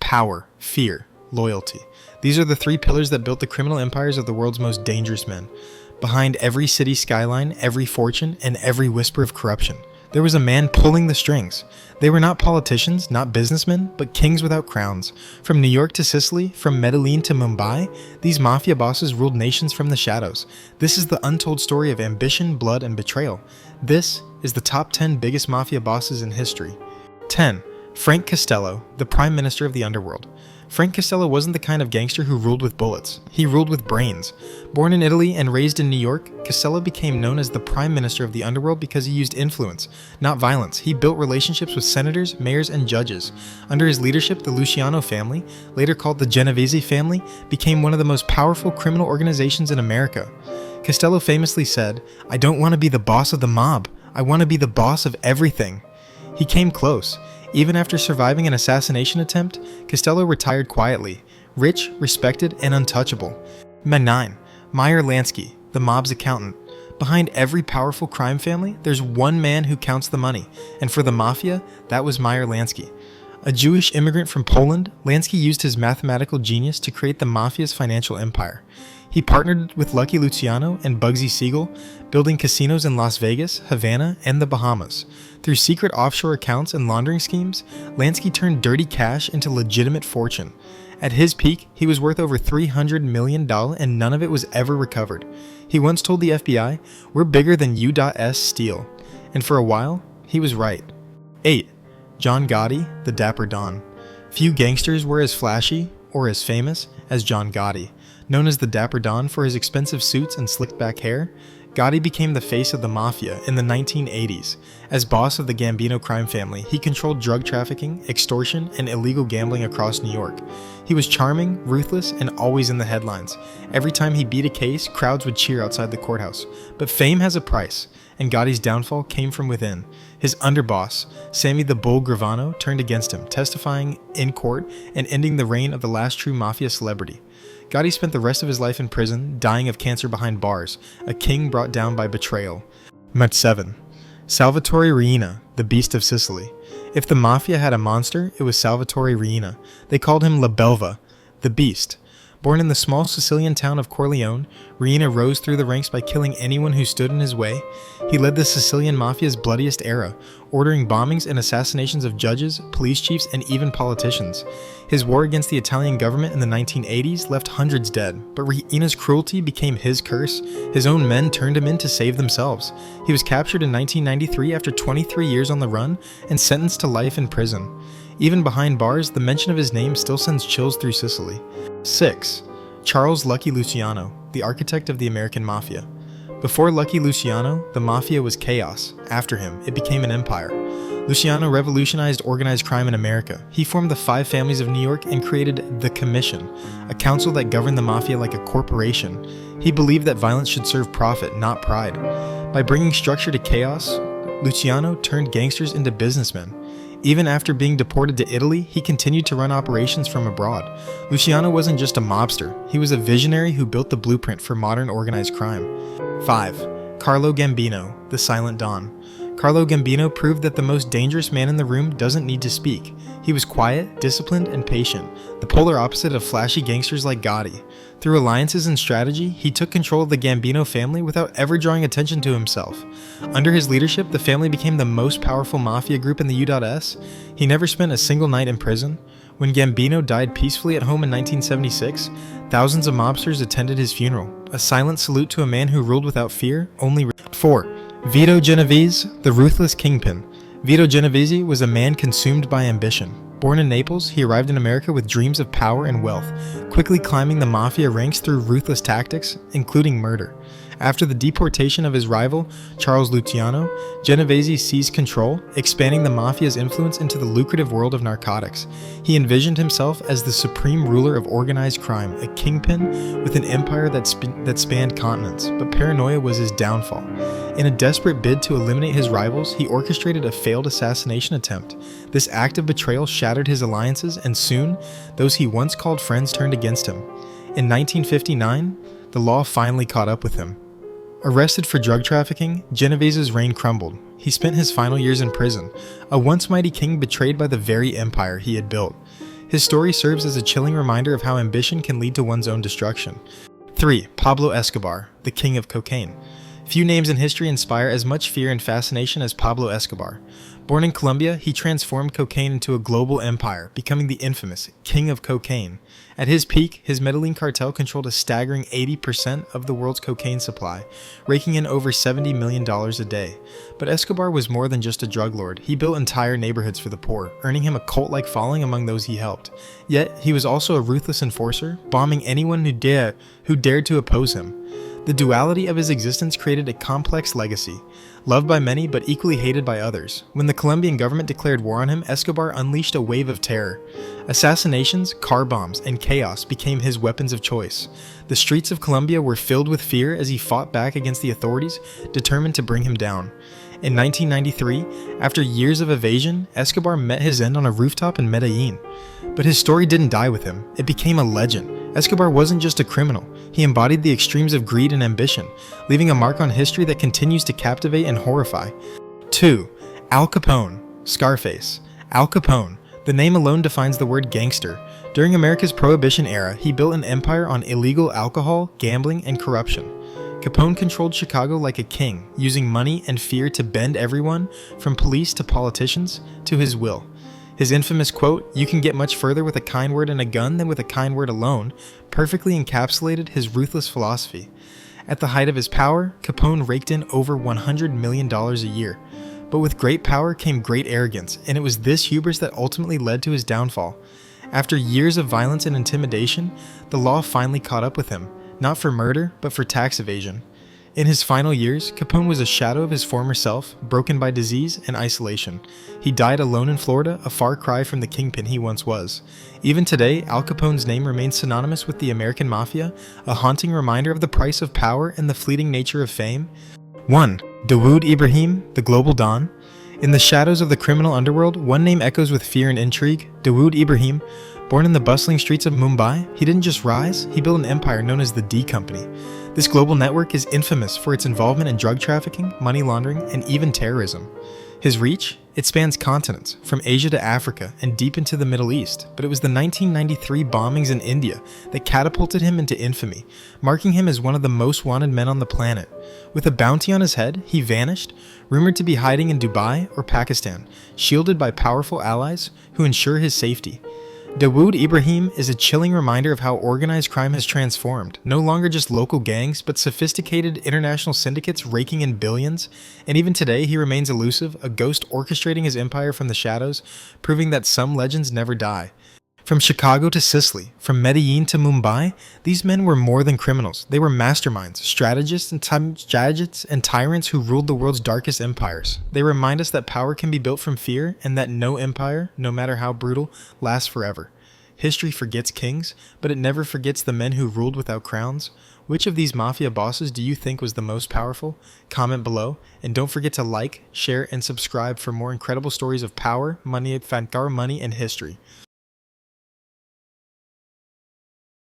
power, fear, loyalty. These are the three pillars that built the criminal empires of the world's most dangerous men. Behind every city skyline, every fortune, and every whisper of corruption, there was a man pulling the strings. They were not politicians, not businessmen, but kings without crowns. From New York to Sicily, from Medellín to Mumbai, these mafia bosses ruled nations from the shadows. This is the untold story of ambition, blood, and betrayal. This is the top 10 biggest mafia bosses in history. 10. Frank Costello, the Prime Minister of the Underworld. Frank Costello wasn't the kind of gangster who ruled with bullets. He ruled with brains. Born in Italy and raised in New York, Costello became known as the Prime Minister of the Underworld because he used influence, not violence. He built relationships with senators, mayors, and judges. Under his leadership, the Luciano family, later called the Genovese family, became one of the most powerful criminal organizations in America. Costello famously said, "I don't want to be the boss of the mob. I want to be the boss of everything." He came close. Even after surviving an assassination attempt, Costello retired quietly, rich, respected, and untouchable. 9. Meyer Lansky, the mob's accountant. Behind every powerful crime family, there's one man who counts the money, and for the mafia, that was Meyer Lansky. A Jewish immigrant from Poland, Lansky used his mathematical genius to create the mafia's financial empire. He partnered with Lucky Luciano and Bugsy Siegel, building casinos in Las Vegas, Havana, and the Bahamas. Through secret offshore accounts and laundering schemes, Lansky turned dirty cash into legitimate fortune. At his peak, he was worth over $300 million and none of it was ever recovered. He once told the FBI, "We're bigger than U.S. Steel." And for a while, he was right. 8. John Gotti, the Dapper Don. Few gangsters were as flashy, or as famous, as John Gotti. Known as the Dapper Don for his expensive suits and slicked back hair, Gotti became the face of the mafia in the 1980s. As boss of the Gambino crime family, he controlled drug trafficking, extortion, and illegal gambling across New York. He was charming, ruthless, and always in the headlines. Every time he beat a case, crowds would cheer outside the courthouse. But fame has a price, and Gotti's downfall came from within. His underboss, Sammy the Bull Gravano, turned against him, testifying in court and ending the reign of the last true mafia celebrity. Gotti spent the rest of his life in prison, dying of cancer behind bars, a king brought down by betrayal. 7. Salvatore Riina, the Beast of Sicily. If the mafia had a monster, it was Salvatore Riina. They called him La Belva, the Beast. Born in the small Sicilian town of Corleone, Riina rose through the ranks by killing anyone who stood in his way. He led the Sicilian mafia's bloodiest era, ordering bombings and assassinations of judges, police chiefs, and even politicians. His war against the Italian government in the 1980s left hundreds dead, but Riina's cruelty became his curse. His own men turned him in to save themselves. He was captured in 1993 after 23 years on the run and sentenced to life in prison. Even behind bars, the mention of his name still sends chills through Sicily. 6. Charles Lucky Luciano, the architect of the American Mafia. Before Lucky Luciano, the Mafia was chaos. After him, it became an empire. Luciano revolutionized organized crime in America. He formed the 5 families of New York and created the Commission, a council that governed the Mafia like a corporation. He believed that violence should serve profit, not pride. By bringing structure to chaos, Luciano turned gangsters into businessmen. Even after being deported to Italy, he continued to run operations from abroad. Luciano wasn't just a mobster, he was a visionary who built the blueprint for modern organized crime. 5. Carlo Gambino, the Silent Don. Carlo Gambino proved that the most dangerous man in the room doesn't need to speak. He was quiet, disciplined, and patient, the polar opposite of flashy gangsters like Gotti. Through alliances and strategy, he took control of the Gambino family without ever drawing attention to himself. Under his leadership, the family became the most powerful mafia group in the U.S. He never spent a single night in prison. When Gambino died peacefully at home in 1976, thousands of mobsters attended his funeral, a silent salute to a man who ruled without fear, only 4. Vito Genovese, the ruthless kingpin. Vito Genovese was a man consumed by ambition. Born in Naples, he arrived in America with dreams of power and wealth, quickly climbing the mafia ranks through ruthless tactics, including murder. After the deportation of his rival, Charles Luciano, Genovese seized control, expanding the mafia's influence into the lucrative world of narcotics. He envisioned himself as the supreme ruler of organized crime, a kingpin with an empire that spanned continents, but paranoia was his downfall. In a desperate bid to eliminate his rivals, he orchestrated a failed assassination attempt. This act of betrayal shattered his alliances, and soon, those he once called friends turned against him. In 1959, the law finally caught up with him. Arrested for drug trafficking, Genovese's reign crumbled. He spent his final years in prison, a once mighty king betrayed by the very empire he had built. His story serves as a chilling reminder of how ambition can lead to one's own destruction. 3. Pablo Escobar, the king of cocaine. Few names in history inspire as much fear and fascination as Pablo Escobar. Born in Colombia, he transformed cocaine into a global empire, becoming the infamous King of Cocaine. At his peak, his Medellín cartel controlled a staggering 80% of the world's cocaine supply, raking in over $70 million a day. But Escobar was more than just a drug lord. He built entire neighborhoods for the poor, earning him a cult-like following among those he helped. Yet, he was also a ruthless enforcer, bombing anyone who dared to oppose him. The duality of his existence created a complex legacy, loved by many but equally hated by others. When the Colombian government declared war on him, Escobar unleashed a wave of terror. Assassinations, car bombs, and chaos became his weapons of choice. The streets of Colombia were filled with fear as he fought back against the authorities, determined to bring him down. In 1993, after years of evasion, Escobar met his end on a rooftop in Medellín. But his story didn't die with him. It became a legend. Escobar wasn't just a criminal. He embodied the extremes of greed and ambition, leaving a mark on history that continues to captivate and horrify. 2. Al Capone, Scarface. Al Capone. The name alone defines the word gangster. During America's Prohibition era, he built an empire on illegal alcohol, gambling, and corruption. Capone controlled Chicago like a king, using money and fear to bend everyone, from police to politicians, to his will. His infamous quote, "You can get much further with a kind word and a gun than with a kind word alone," perfectly encapsulated his ruthless philosophy. At the height of his power, Capone raked in over $100 million a year. But with great power came great arrogance, and it was this hubris that ultimately led to his downfall. After years of violence and intimidation, the law finally caught up with him, not for murder, but for tax evasion. In his final years, Capone was a shadow of his former self, broken by disease and isolation. He died alone in Florida, a far cry from the kingpin he once was. Even today, Al Capone's name remains synonymous with the American Mafia, a haunting reminder of the price of power and the fleeting nature of fame. 1. Dawood Ibrahim, the global Don. In the shadows of the criminal underworld, one name echoes with fear and intrigue: Dawood Ibrahim. Born in the bustling streets of Mumbai, he didn't just rise, he built an empire known as the D Company. This global network is infamous for its involvement in drug trafficking, money laundering, and even terrorism. His reach? It spans continents, from Asia to Africa and deep into the Middle East, but it was the 1993 bombings in India that catapulted him into infamy, marking him as one of the most wanted men on the planet. With a bounty on his head, he vanished, rumored to be hiding in Dubai or Pakistan, shielded by powerful allies who ensure his safety. Dawood Ibrahim is a chilling reminder of how organized crime has transformed, no longer just local gangs, but sophisticated international syndicates raking in billions, and even today he remains elusive, a ghost orchestrating his empire from the shadows, proving that some legends never die. From Chicago to Sicily, from Medellín to Mumbai, these men were more than criminals. They were masterminds, strategists and tyrants who ruled the world's darkest empires. They remind us that power can be built from fear and that no empire, no matter how brutal, lasts forever. History forgets kings, but it never forgets the men who ruled without crowns. Which of these mafia bosses do you think was the most powerful? Comment below, and don't forget to like, share, and subscribe for more incredible stories of power, money, and history.